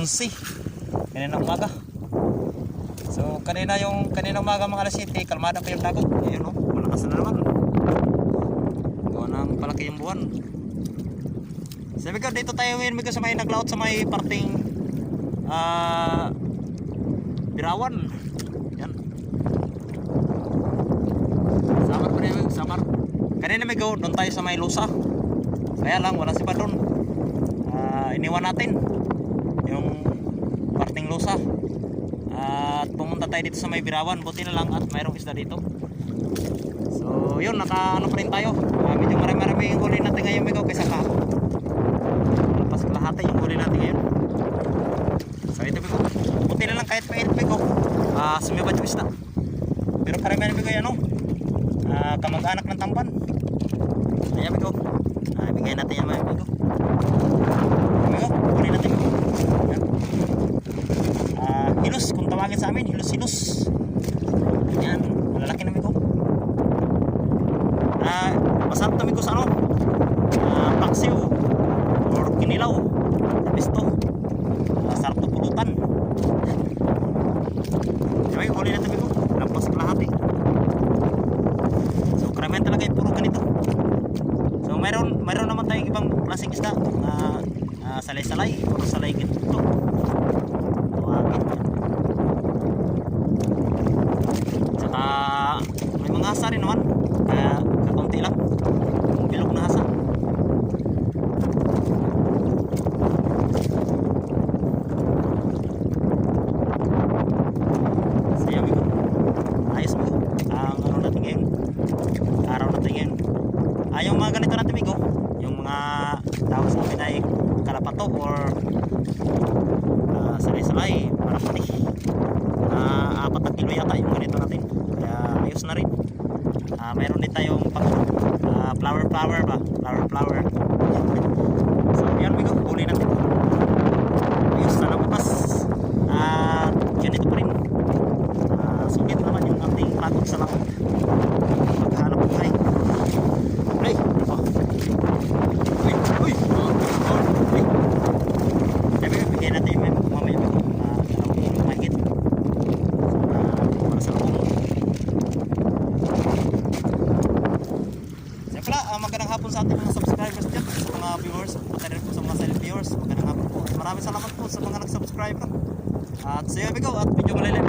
11 kanina umaga. So kanina umaga mga alas 7, kalmada pa yung dagat. Ayun oh, malakas na naman. Gawa ng palaki yung buwan. Sabi ko dito tayo ngayon sa may naglaot sa may parting Birawan. Yan. Samar pa rin, samar. Kanina may go, doon tayo sa may Lusa. Kaya lang wala si pa doon. Iniwan natin yung parting Lusa. At pumunta tayo dito sa may Birawan. Buti na lang at mayroong isda dito. So yun, naka ano pa rin tayo. Medyo marami yung huli natin ngayon Migo kaysa kahapon. Pas kalahati yung huli natin ngayon. So ito Migo, buti na lang kahit mainit Migo, sumibad yung isda. Pero karamihan Migo yan kamag-anak ng tamban. Ayan Migo, bigay natin yan Migo. Migo, huli natin Migo. Hilos kung tawagin sa amin, hilos. Yan, malalaki na Migo. Masarap na Migo sa ano, paksiw or kinilaw, tabisto. Sarap na pulutan. Ay, huli na ito Migo, lampas kalahati. So karamihan talaga yung puro ganito. So mayroon naman tayong ibang klaseng isda, salay-salay o salay ganito. Tawagin. Tsaka may mga hasa rin naman, kaya kakunti lang yung bilog na hasa. Saya Migo, ayos Migo ang ano natin ngayon, araw natin ngayon. Yung mga ganito natin Migo, yung mga tawag sa amin ay kalapato or salay-salay, marapati. 4 na kilo yata yung ganito natin, kaya ayos na rin. Mayroon din tayong pang flower ba, flower. So yan Migo, huli natin. Ayos na nabukas at ganito pa rin. Sugit naman yung ating pagod sa lakot, maghanap buhay. Ay, uy. Sabi ko, bigyan natin yung mamaya Migo, yung mahigit para sa loob. Siya pala, magandang hapon sa ating mga subscribers dyan, sa mga viewers, pati rin po sa mga silent viewers. Magandang hapon po. Maraming salamat po sa mga nag-subscribe. At sa iyo Migo, at video malilay